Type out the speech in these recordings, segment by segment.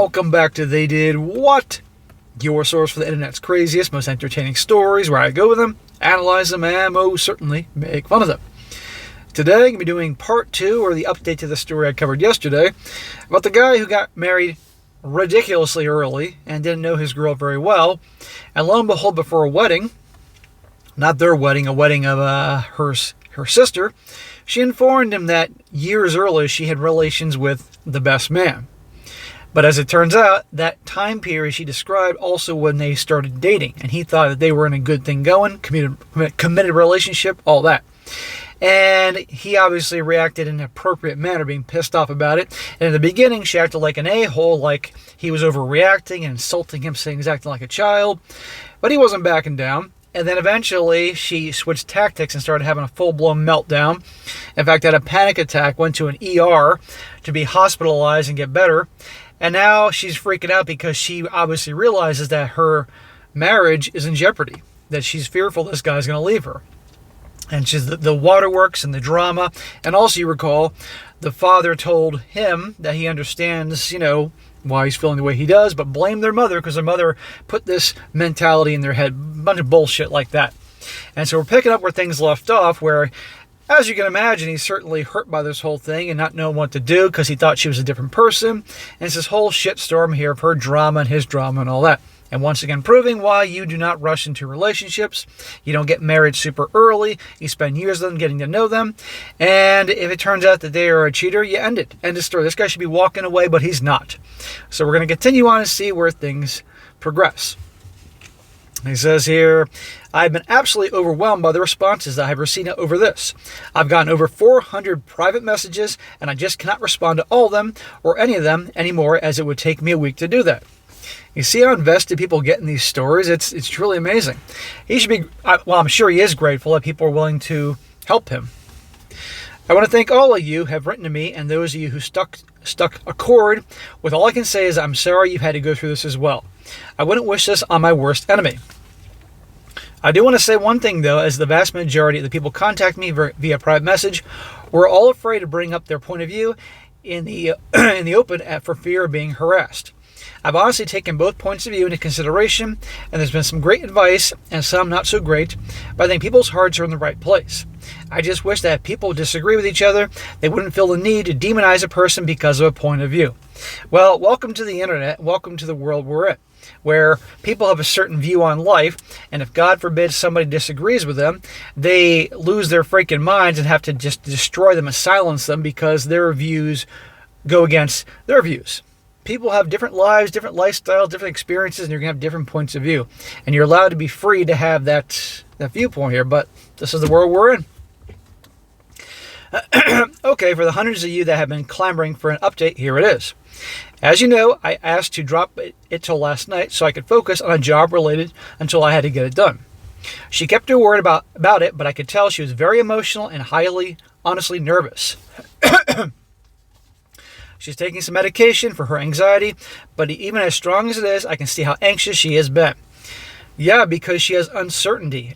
Welcome back to They Did What? Your source for the internet's craziest, most entertaining stories, where I go with them, analyze them, and most certainly make fun of them. Today, I'm going to be doing part 2, or the update to the story I covered yesterday, about the guy who got married ridiculously early and didn't know his girl very well. And lo and behold, before a wedding, not their wedding, a wedding of her sister, she informed him that years earlier she had relations with the best man. But as it turns out, that time period she described also when they started dating, and he thought that they were in a good thing going, committed relationship, all that. And he obviously reacted in an appropriate manner, being pissed off about it. And in the beginning, she acted like an a-hole, like he was overreacting and insulting him, saying he's acting like a child. But he wasn't backing down. And then eventually, she switched tactics and started having a full-blown meltdown. In fact, had a panic attack, went to an ER to be hospitalized and get better. And now she's freaking out because she obviously realizes that her marriage is in jeopardy, that she's fearful this guy's going to leave her. And she's the waterworks and the drama. And also, you recall, the father told him that he understands, why he's feeling the way he does, but blamed their mother because their mother put this mentality in their head, a bunch of bullshit like that. And so we're picking up where things left off, where, as you can imagine, he's certainly hurt by this whole thing and not knowing what to do because he thought she was a different person. And it's this whole shitstorm here of her drama and his drama and all that. And once again, proving why you do not rush into relationships. You don't get married super early. You spend years with them getting to know them. And if it turns out that they are a cheater, you end it. End of story. This guy should be walking away, but he's not. So we're going to continue on and see where things progress. He says here, I've been absolutely overwhelmed by the responses that I have received over this. I've gotten over 400 private messages, and I just cannot respond to all of them or any of them anymore, as it would take me a week to do that. You see how invested people get in these stories? It's truly amazing. He should be, I'm sure he is grateful that people are willing to help him. I want to thank all of you who have written to me, and those of you who stuck a chord with. All I can say is I'm sorry you've had to go through this as well. I wouldn't wish this on my worst enemy. I do want to say one thing, though, as the vast majority of the people contact me via private message were all afraid to bring up their point of view in the open for fear of being harassed. I've honestly taken both points of view into consideration, and there's been some great advice and some not so great, but I think people's hearts are in the right place. I just wish that if people disagree with each other, they wouldn't feel the need to demonize a person because of a point of view. Well, welcome to the internet, welcome to the world we're in, where people have a certain view on life, and if God forbid somebody disagrees with them, they lose their freaking minds and have to just destroy them and silence them because their views go against their views. People have different lives, different lifestyles, different experiences, and you're going to have different points of view. And you're allowed to be free to have that viewpoint here, but this is the world we're in. Okay, for the hundreds of you that have been clamoring for an update, here it is. As you know, I asked to drop it till last night so I could focus on a job related until I had to get it done. She kept her word about it, but I could tell she was very emotional and honestly nervous. She's taking some medication for her anxiety, but even as strong as it is, I can see how anxious she has been. Yeah, because she has uncertainty.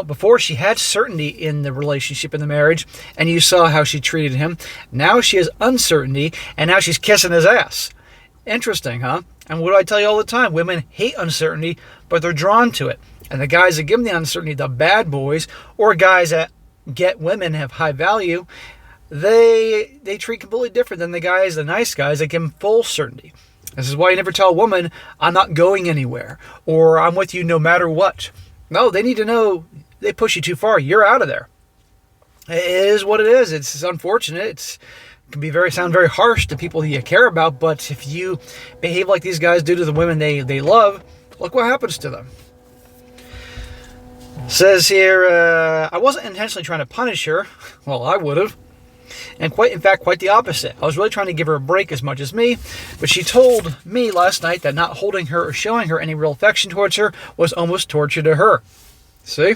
Before she had certainty in the relationship, in the marriage, and you saw how she treated him. Now she has uncertainty, and now she's kissing his ass. Interesting, huh? And what do I tell you all the time? Women hate uncertainty, but they're drawn to it. And the guys that give them the uncertainty, the bad boys, or guys that get women, have high value, they treat completely different than the nice guys that give them full certainty. This is why you never tell a woman, I'm not going anywhere, or I'm with you no matter what. No, they need to know they push you too far. You're out of there. It is what it is. It's unfortunate. It can sound very harsh to people that you care about, but if you behave like these guys do to the women they love, look what happens to them. Says here, I wasn't intentionally trying to punish her. Well, I would have. And quite the opposite. I was really trying to give her a break as much as me, but she told me last night that not holding her or showing her any real affection towards her was almost torture to her. See?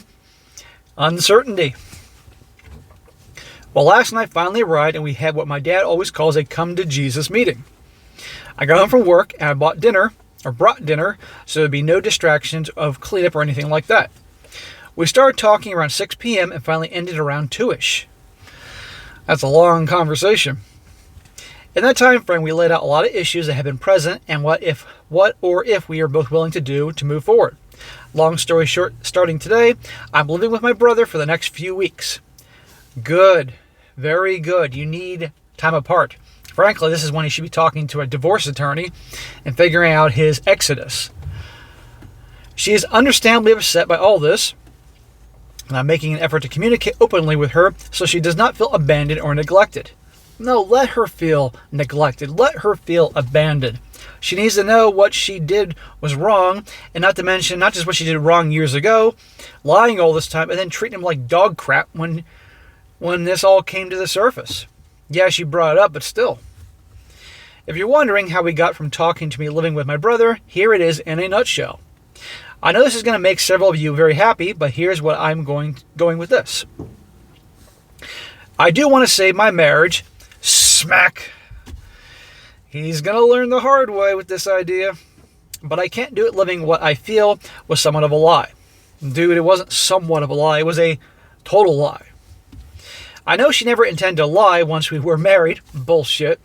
Uncertainty. Well, last night finally arrived, and we had what my dad always calls a come-to-Jesus meeting. I got home from work, and I brought dinner, so there'd be no distractions of cleanup or anything like that. We started talking around 6 p.m. and finally ended around 2-ish. That's a long conversation. In that time frame, we laid out a lot of issues that have been present and what or if we are both willing to do to move forward. Long story short, starting today, I'm living with my brother for the next few weeks. Good. Very good. You need time apart. Frankly, this is when he should be talking to a divorce attorney and figuring out his exodus. She is understandably upset by all this, and I'm making an effort to communicate openly with her so she does not feel abandoned or neglected. No, let her feel neglected. Let her feel abandoned. She needs to know what she did was wrong, and not to mention not just what she did wrong years ago, lying all this time, and then treating him like dog crap when this all came to the surface. Yeah, she brought it up, but still. If you're wondering how we got from talking to me living with my brother, here it is in a nutshell. I know this is going to make several of you very happy, but here's what I'm going with this. I do want to save my marriage. Smack. He's going to learn the hard way with this idea. But I can't do it living what I feel was somewhat of a lie. Dude, it wasn't somewhat of a lie. It was a total lie. I know she never intended to lie once we were married. Bullshit.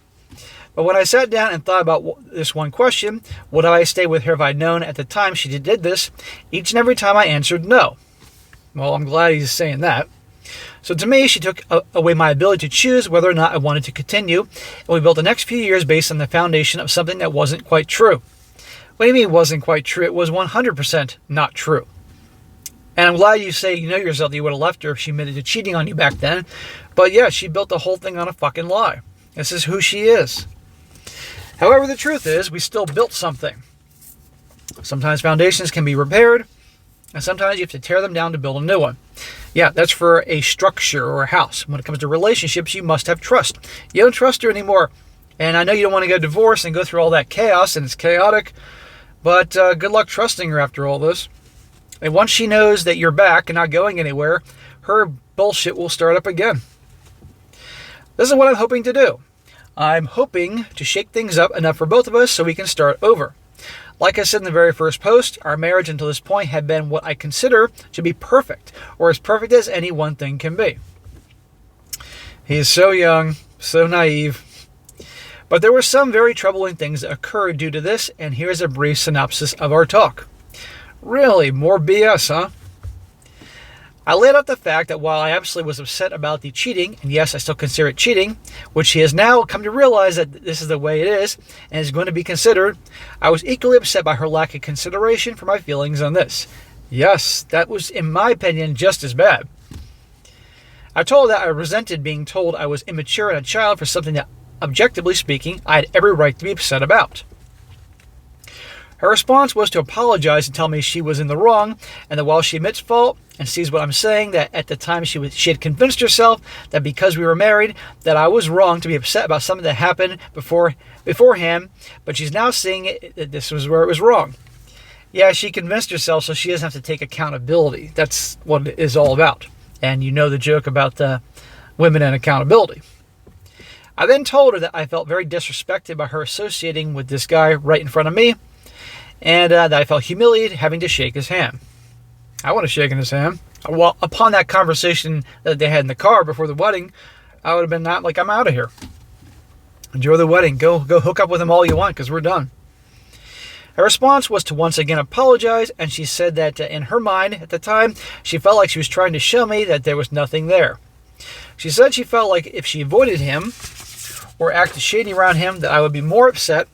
But when I sat down and thought about this one question, would I stay with her if I'd known at the time she did this? Each and every time I answered no. Well, I'm glad he's saying that. So to me, she took away my ability to choose whether or not I wanted to continue, and we built the next few years based on the foundation of something that wasn't quite true. What do you mean it wasn't quite true? It was 100% not true. And I'm glad you say you know yourself that you would have left her if she admitted to cheating on you back then. But yeah, she built the whole thing on a fucking lie. This is who she is. However, the truth is, we still built something. Sometimes foundations can be repaired, and sometimes you have to tear them down to build a new one. Yeah, that's for a structure or a house. When it comes to relationships, you must have trust. You don't trust her anymore. And I know you don't want to get divorced and go through all that chaos, and it's chaotic, but good luck trusting her after all this. And once she knows that you're back and not going anywhere, her bullshit will start up again. This is what I'm hoping to do. I'm hoping to shake things up enough for both of us so we can start over. Like I said in the very first post, our marriage until this point had been what I consider to be perfect, or as perfect as any one thing can be. He is so young, so naive. But there were some very troubling things that occurred due to this, and here's a brief synopsis of our talk. Really, more BS, huh? I laid out the fact that while I absolutely was upset about the cheating, and yes, I still consider it cheating, which he has now come to realize that this is the way it is, and is going to be considered, I was equally upset by her lack of consideration for my feelings on this. Yes, that was, in my opinion, just as bad. I told her that I resented being told I was immature and a child for something that, objectively speaking, I had every right to be upset about. Her response was to apologize and tell me she was in the wrong, and that while she admits fault and sees what I'm saying, that at the time she had convinced herself that because we were married, that I was wrong to be upset about something that happened beforehand, but she's now seeing it, that this was where it was wrong. Yeah, she convinced herself so she doesn't have to take accountability. That's what it is all about. And you know the joke about the women and accountability. I then told her that I felt very disrespected by her associating with this guy right in front of me, and that I felt humiliated having to shake his hand. I want to shake his hand. Well, upon that conversation that they had in the car before the wedding, I would have been not like, I'm out of here. Enjoy the wedding. Go hook up with him all you want, because we're done. Her response was to once again apologize, and she said that in her mind at the time, she felt like she was trying to show me that there was nothing there. She said she felt like if she avoided him or acted shady around him, that I would be more upset,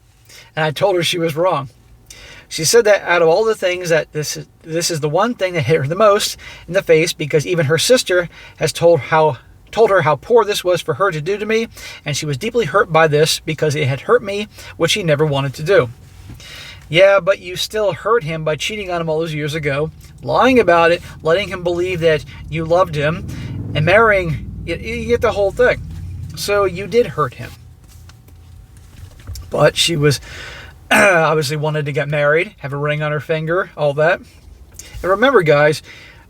and I told her she was wrong. She said that out of all the things, that this is the one thing that hit her the most in the face, because even her sister has told her how poor this was for her to do to me, and she was deeply hurt by this because it had hurt me, which she never wanted to do. Yeah, but you still hurt him by cheating on him all those years ago, lying about it, letting him believe that you loved him, and marrying. You get the whole thing. So you did hurt him. But she was obviously wanted to get married, have a ring on her finger, all that. And remember, guys,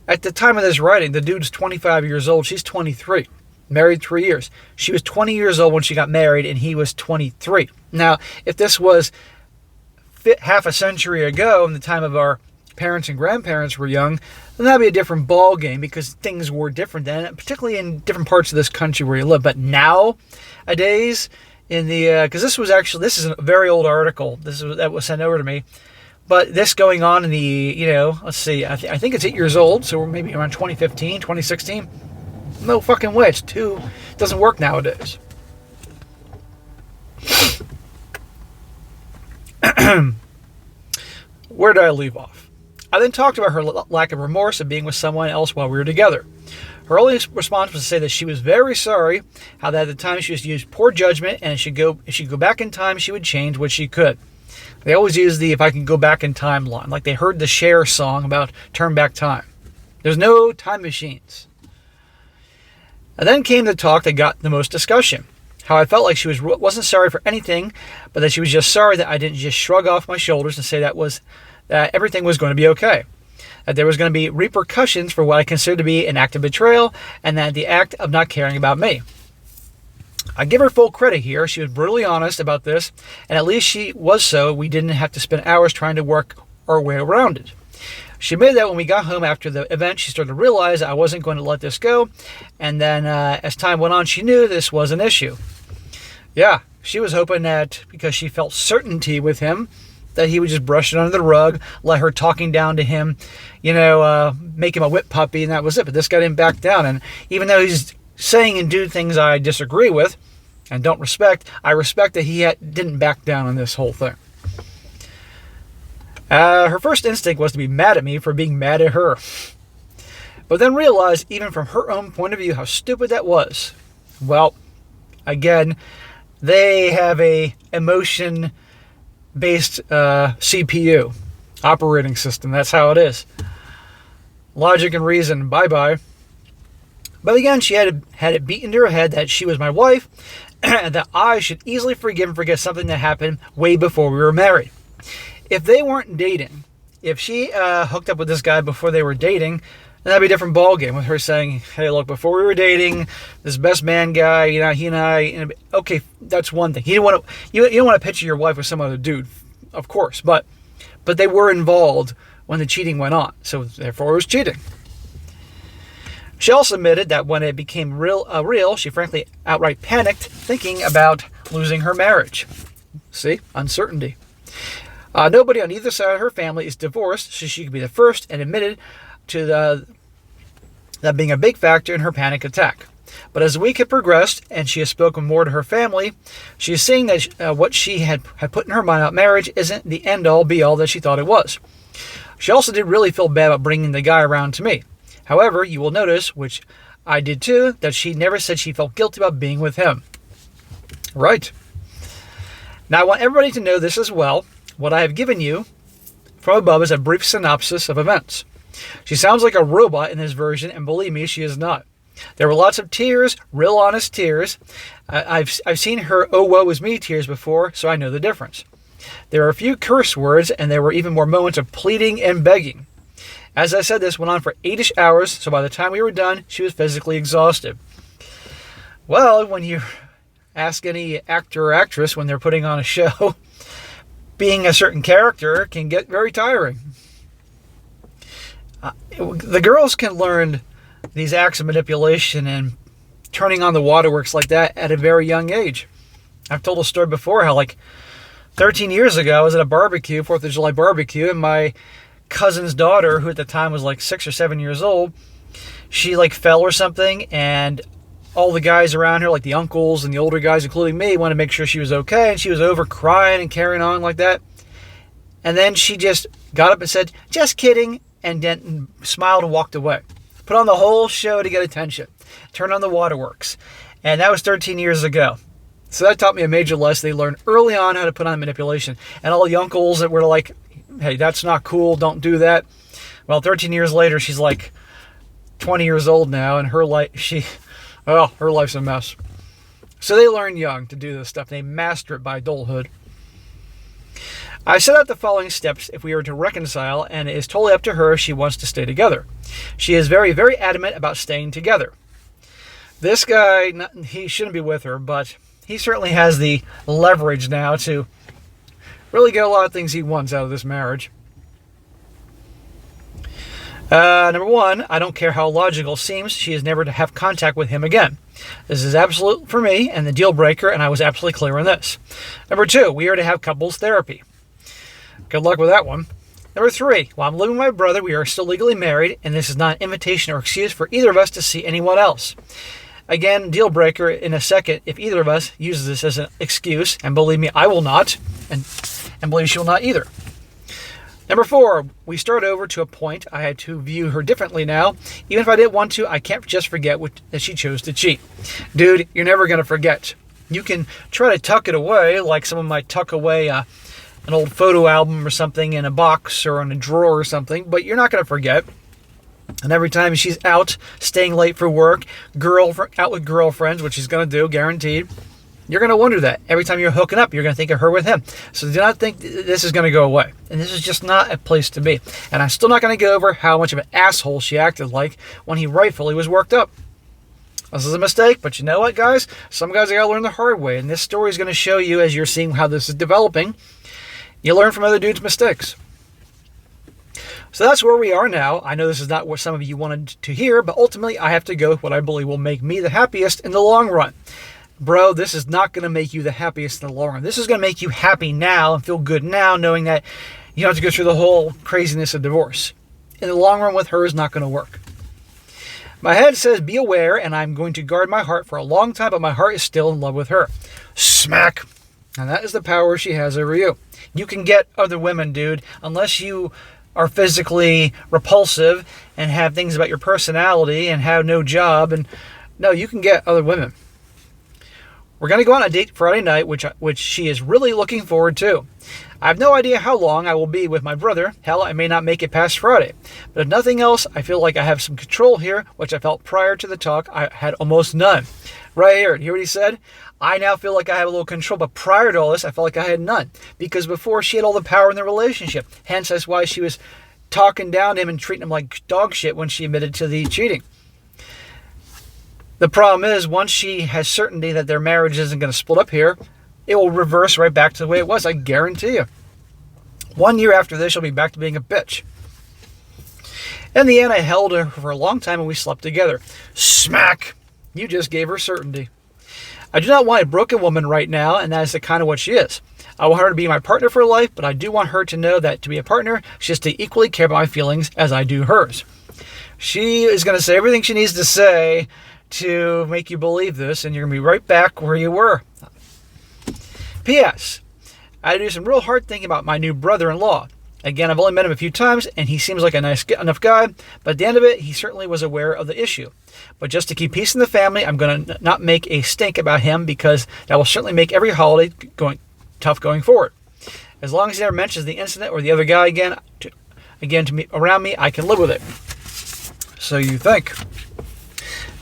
at the time of this writing, the dude's 25 years old. She's 23. Married 3 years. She was 20 years old when she got married, and he was 23. Now, if this was half a century ago, in the time of our parents and grandparents were young, then that'd be a different ball game, because things were different then, particularly in different parts of this country where you live. But nowadays, in the because this is a very old article. That was sent over to me. But this going on in the, let's see, I think it's 8 years old, so we're maybe around 2015, 2016. No fucking way. It doesn't work nowadays. Where did I leave off? I then talked about her lack of remorse of being with someone else while we were together. Her only response was to say that she was very sorry, how that at the time she used poor judgment, and if she could go back in time, she would change what she could. They always use the "if I can go back in time" line, like they heard the Cher song about turn back time. There's no time machines. And then came the talk that got the most discussion. How I felt like she wasn't sorry for anything, but that she was just sorry that I didn't just shrug off my shoulders and say that everything was going to be okay. That there was going to be repercussions for what I considered to be an act of betrayal, and that the act of not caring about me. I give her full credit here. She was brutally honest about this, and at least she was so we didn't have to spend hours trying to work our way around it. She admitted that when we got home after the event, she started to realize I wasn't going to let this go, and then as time went on, she knew this was an issue. Yeah, she was hoping that because she felt certainty with him, that he would just brush it under the rug, let her talking down to him, make him a whip puppy, and that was it. But this guy didn't back down, and even though he's saying and doing things I disagree with and don't respect, I respect that he didn't back down on this whole thing. Her first instinct was to be mad at me for being mad at her, but then realized, even from her own point of view, how stupid that was. Well, again, they have a emotion-based CPU operating system. That's how it is. Logic and reason, bye-bye. But again, she had it beat into her head that she was my wife, and that I should easily forgive and forget something that happened way before we were married. If they weren't dating, if she hooked up with this guy before they were dating, then that'd be a different ballgame with her saying, "Hey, look, before we were dating, this best man guy, he and I." Okay, that's one thing. You don't want to picture your wife with some other dude, of course, but they were involved when the cheating went on, so therefore it was cheating. She also admitted that when it became real, she frankly outright panicked, thinking about losing her marriage. See? Uncertainty. Nobody on either side of her family is divorced, so she could be the first, and admitted to that being a big factor in her panic attack. But as the week had progressed, and she has spoken more to her family, she is seeing that what she had put in her mind about marriage isn't the end-all, be-all that she thought it was. She also did really feel bad about bringing the guy around to me. However, you will notice, which I did too, that she never said she felt guilty about being with him. Right. Now, I want everybody to know this as well. What I have given you from above is a brief synopsis of events. She sounds like a robot in this version, and believe me, she is not. There were lots of tears, real honest tears. I've seen her "oh woe is me" tears before, so I know the difference. There were a few curse words, and there were even more moments of pleading and begging. As I said, this went on for 8-ish hours, so by the time we were done, she was physically exhausted. Well, when you ask any actor or actress when they're putting on a show, being a certain character can get very tiring. The girls can learn these acts of manipulation and turning on the waterworks like that at a very young age. I've told a story before how 13 years ago, I was at a barbecue, 4th of July barbecue, and my cousin's daughter, who at the time was 6 or 7 years old, she fell or something, and all the guys around her, the uncles and the older guys, including me, wanted to make sure she was okay, and she was over crying and carrying on like that. And then she just got up and said, "Just kidding," and then smiled and walked away. Put on the whole show to get attention. Turned on the waterworks. And that was 13 years ago. So that taught me a major lesson. They learned early on how to put on manipulation. And all the uncles that were like, "Hey, that's not cool, don't do that." Well, 13 years later, she's 20 years old now, and her life's a mess. So they learn young to do this stuff. They master it by adulthood. I set out the following steps if we were to reconcile, and it is totally up to her if she wants to stay together. She is very, very adamant about staying together. This guy, he shouldn't be with her, but he certainly has the leverage now to really get a lot of things he wants out of this marriage. Number one, I don't care how logical it seems, she is never to have contact with him again. This is absolute for me and the deal breaker, and I was absolutely clear on this. Number two, we are to have couples therapy. Good luck with that one. Number three, while I'm living with my brother, we are still legally married, and this is not an invitation or excuse for either of us to see anyone else. Again, deal breaker in a second if either of us uses this as an excuse, and believe me, I will not, and believe she will not either. Number four, we start over to a point I had to view her differently now. Even if I didn't want to, I can't just forget that she chose to cheat. Dude, you're never going to forget. You can try to tuck it away, like someone might tuck away an old photo album or something in a box or in a drawer or something, but you're not going to forget. And every time she's out, staying late for work, out with girlfriends, which she's going to do, guaranteed, you're going to wonder that. Every time you're hooking up, you're going to think of her with him. So do not think this is going to go away. And this is just not a place to be. And I'm still not going to get over how much of an asshole she acted like when he rightfully was worked up. This is a mistake, but you know what, guys? Some guys are going to learn the hard way. And this story is going to show you, as you're seeing how this is developing, you learn from other dudes' mistakes. So that's where we are now. I know this is not what some of you wanted to hear, but ultimately I have to go with what I believe will make me the happiest in the long run. Bro, this is not going to make you the happiest in the long run. This is going to make you happy now and feel good now, knowing that you don't have to go through the whole craziness of divorce. In the long run with her is not going to work. My head says be aware, and I'm going to guard my heart for a long time, but my heart is still in love with her. Smack! And that is the power she has over you. You can get other women, dude, unless you are physically repulsive and have things about your personality and have no job. And no, you can get other women. We're going to go on a date Friday night, which she is really looking forward to. I have no idea how long I will be with my brother. Hell, I may not make it past Friday. But if nothing else, I feel like I have some control here, which I felt prior to the talk I had almost none. Right here, you hear what he said? I now feel like I have a little control, but prior to all this, I felt like I had none. Because before, she had all the power in the relationship. Hence, that's why she was talking down to him and treating him like dog shit when she admitted to the cheating. The problem is, once she has certainty that their marriage isn't going to split up here, it will reverse right back to the way it was, I guarantee you. 1 year after this, she'll be back to being a bitch. In the end, I held her for a long time and we slept together. Smack! You just gave her certainty. I do not want a broken woman right now, and that is the kind of what she is. I want her to be my partner for life, but I do want her to know that to be a partner, she has to equally care about my feelings as I do hers. She is going to say everything she needs to say to make you believe this, and you're going to be right back where you were. P.S. I do some real hard thinking about my new brother-in-law. Again, I've only met him a few times, and he seems like a nice enough guy, but at the end of it, he certainly was aware of the issue. But just to keep peace in the family, I'm going to not make a stink about him, because that will certainly make every holiday tough going forward. As long as he never mentions the incident or the other guy again to me, around me, I can live with it. So you think.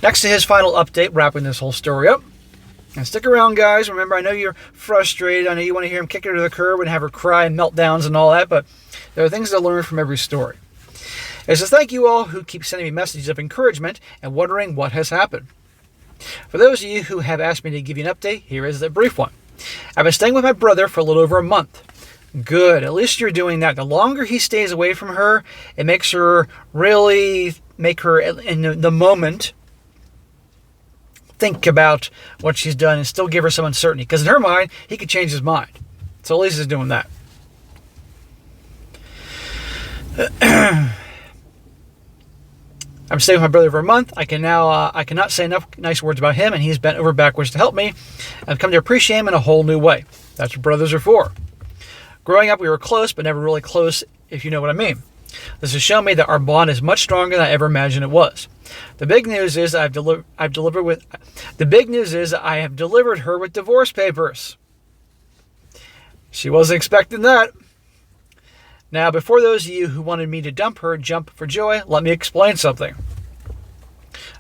Next to his final update, wrapping this whole story up. And stick around, guys. Remember, I know you're frustrated. I know you want to hear him kick her to the curb and have her cry and meltdowns and all that, but there are things to learn from every story. It says, thank you all who keep sending me messages of encouragement and wondering what has happened. For those of you who have asked me to give you an update, here is a brief one. I've been staying with my brother for a little over a month. Good. At least you're doing that. The longer he stays away from her, it makes her really make her in the moment think about what she's done and still give her some uncertainty. Because in her mind, he could change his mind. So at least he's doing that. I'm staying with my brother for a month. I cannot say enough nice words about him, and he's bent over backwards to help me. I've come to appreciate him in a whole new way. That's what brothers are for. Growing up, we were close, but never really close, if you know what I mean. This has shown me that our bond is much stronger than I ever imagined it was. The big news is I have delivered her with divorce papers. She wasn't expecting that. Now, before those of you who wanted me to dump her jump for joy, let me explain something.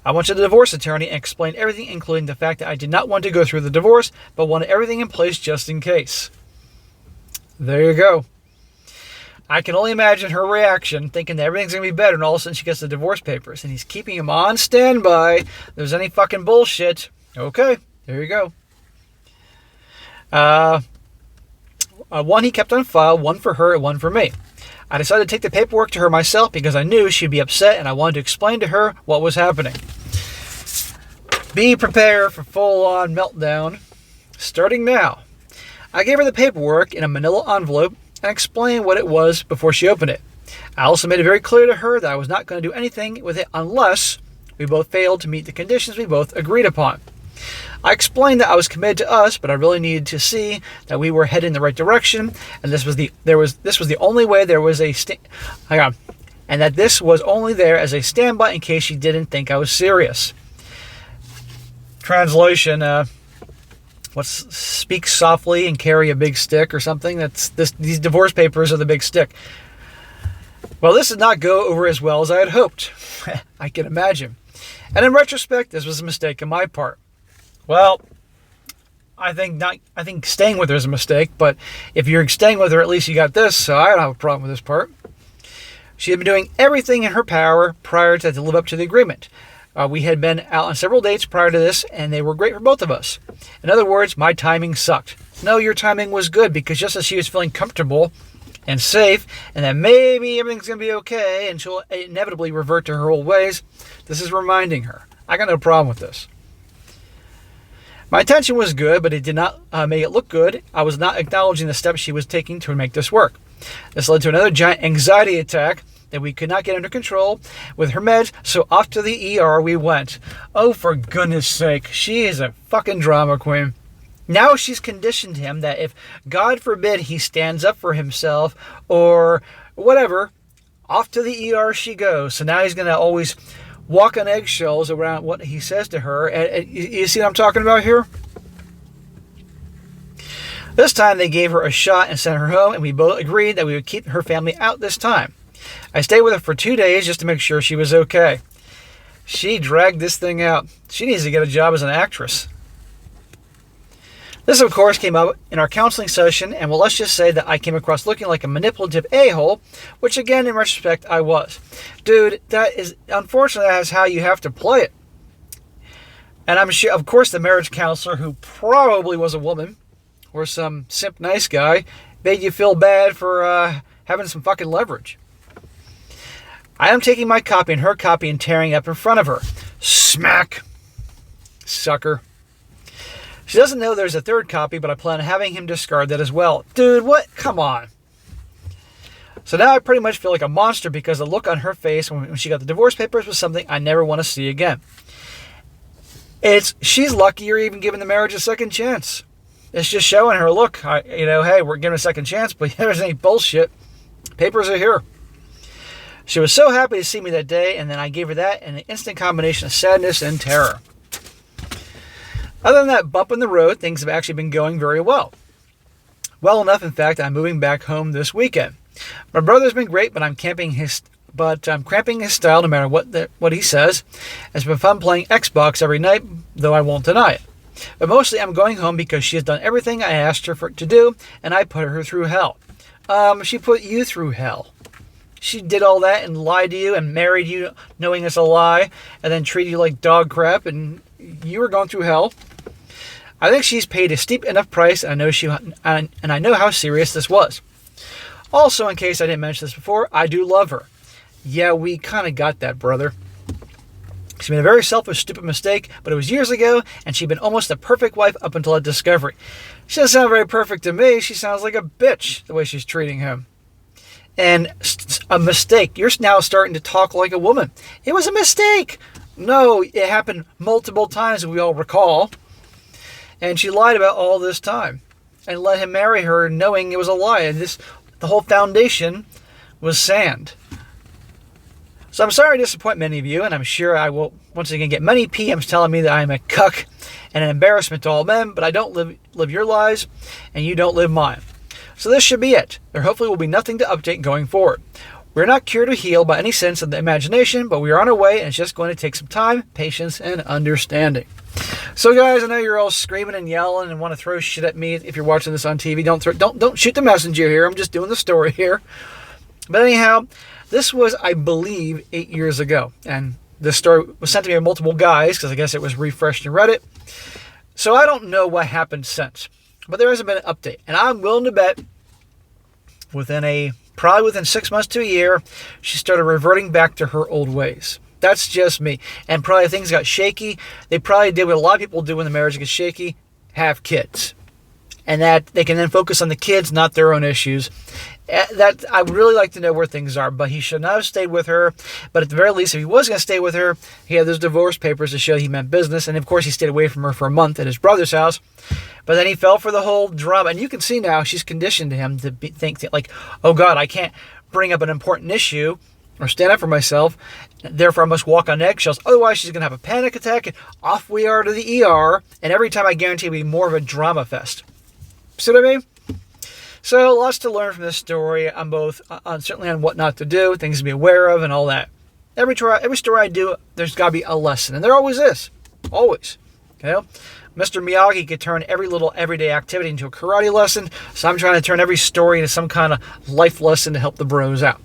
I went to the divorce attorney and explained everything, including the fact that I did not want to go through the divorce, but wanted everything in place just in case. There you go. I can only imagine her reaction, thinking that everything's going to be better, and all of a sudden she gets the divorce papers, and he's keeping him on standby. If there's any fucking bullshit. Okay, there you go. One he kept on file, one for her and one for me. I decided to take the paperwork to her myself because I knew she'd be upset and I wanted to explain to her what was happening. Be prepared for full-on meltdown starting now. I gave her the paperwork in a manila envelope and explained what it was before she opened it. I also made it very clear to her that I was not going to do anything with it unless we both failed to meet the conditions we both agreed upon. I explained that I was committed to us, but I really needed to see that we were headed in the right direction, and this was the only way there was and that this was only there as a standby in case she didn't think I was serious. Translation: speak softly and carry a big stick or something. These divorce papers are the big stick. Well, this did not go over as well as I had hoped. I can imagine. And in retrospect, this was a mistake on my part. Well, I think staying with her is a mistake, but if you're staying with her, at least you got this, so I don't have a problem with this part. She had been doing everything in her power prior to live up to the agreement. We had been out on several dates prior to this, and they were great for both of us. In other words, my timing sucked. No, your timing was good, because just as she was feeling comfortable and safe, and that maybe everything's going to be okay, and she'll inevitably revert to her old ways, this is reminding her. I got no problem with this. My intention was good, but it did not make it look good. I was not acknowledging the steps she was taking to make this work. This led to another giant anxiety attack that we could not get under control with her meds, so off to the ER we went. Oh, for goodness sake, she is a fucking drama queen. Now she's conditioned him that if, God forbid, he stands up for himself or whatever, off to the ER she goes. So now he's going to always walk on eggshells around what he says to her. And you see what I'm talking about here? This time they gave her a shot and sent her home, and we both agreed that we would keep her family out this time. I stayed with her for 2 days just to make sure she was okay. She dragged this thing out. She needs to get a job as an actress. This, of course, came up in our counseling session, and well, let's just say that I came across looking like a manipulative a-hole, which, again, in retrospect, I was. Dude, unfortunately, that is how you have to play it. And I'm sure, of course, the marriage counselor, who probably was a woman, or some simp nice guy, made you feel bad for having some fucking leverage. I am taking my copy and her copy and tearing it up in front of her. Smack. Sucker. She doesn't know there's a third copy, but I plan on having him discard that as well. Dude, what? Come on. So now I pretty much feel like a monster because the look on her face when she got the divorce papers was something I never want to see again. She's lucky you're even giving the marriage a second chance. It's just showing her, look, hey, we're giving a second chance, but there's any bullshit. Papers are here. She was so happy to see me that day, and then I gave her that and an instant combination of sadness and terror. Other than that bump in the road, things have actually been going very well. Well enough, in fact, I'm moving back home this weekend. My brother's been great, but I'm cramping his style no matter what he says. It's been fun playing Xbox every night, though I won't deny it. But mostly I'm going home because she has done everything I asked her to do, and I put her through hell. She put you through hell. She did all that and lied to you and married you knowing it's a lie, and then treated you like dog crap, and you were going through hell. I think she's paid a steep enough price, and I know how serious this was. Also, in case I didn't mention this before, I do love her. Yeah, we kind of got that, brother. She made a very selfish, stupid mistake, but it was years ago, and she'd been almost a perfect wife up until that discovery. She doesn't sound very perfect to me. She sounds like a bitch, the way she's treating him. And a mistake. You're now starting to talk like a woman. It was a mistake. No, it happened multiple times, we all recall. And she lied about all this time and let him marry her knowing it was a lie. And the whole foundation was sand. So I'm sorry to disappoint many of you, and I'm sure I will once again get many PMs telling me that I'm a cuck and an embarrassment to all men, but I don't live your lives, and you don't live mine. So this should be it. There hopefully will be nothing to update going forward. We're not cured or healed by any sense of the imagination, but we are on our way, and it's just going to take some time, patience, and understanding. So guys, I know you're all screaming and yelling and want to throw shit at me if you're watching this on TV. Don't shoot the messenger here. I'm just doing the story here. But anyhow, this was, I believe, 8 years ago. And this story was sent to me by multiple guys because I guess it was refreshed in Reddit. So I don't know what happened since. But there hasn't been an update. And I'm willing to bet within a probably within 6 months to a year, she started reverting back to her old ways. That's just me. And probably things got shaky. They probably did what a lot of people do when the marriage gets shaky, have kids. And that they can then focus on the kids, not their own issues. That I would really like to know where things are, but he should not have stayed with her. But at the very least, if he was going to stay with her, he had those divorce papers to show he meant business. And of course, he stayed away from her for a month at his brother's house. But then he fell for the whole drama. And you can see now she's conditioned him to think that, like, oh God, I can't bring up an important issue or stand up for myself. Therefore, I must walk on eggshells. Otherwise, she's going to have a panic attack. And off we are to the ER. And every time, I guarantee it'll be more of a drama fest. See what I mean? So, lots to learn from this story on both, certainly on what not to do, things to be aware of, and all that. Every story I do, there's got to be a lesson. And there always is. Always. Okay? Mr. Miyagi could turn every little everyday activity into a karate lesson, so I'm trying to turn every story into some kind of life lesson to help the bros out.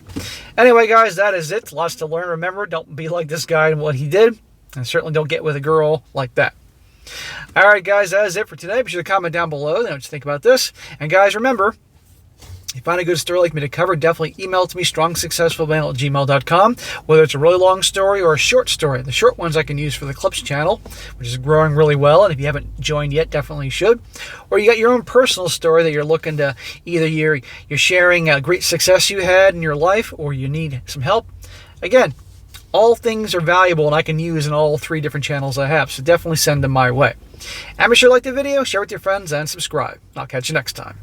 Anyway, guys, that is it. Lots to learn. Remember, don't be like this guy and what he did, and certainly don't get with a girl like that. All right, guys, that is it for today. Be sure to comment down below what you think about this. And, guys, remember, if you find a good story like me to cover, definitely email it to me, strongsuccessfulmale@gmail.com, whether it's a really long story or a short story. The short ones I can use for the Clips channel, which is growing really well, and if you haven't joined yet, definitely should. Or you got your own personal story that you're looking to, either you're sharing a great success you had in your life or you need some help. Again, all things are valuable and I can use in all 3 different channels I have, so definitely send them my way. And be sure to like the video, share with your friends, and subscribe. I'll catch you next time.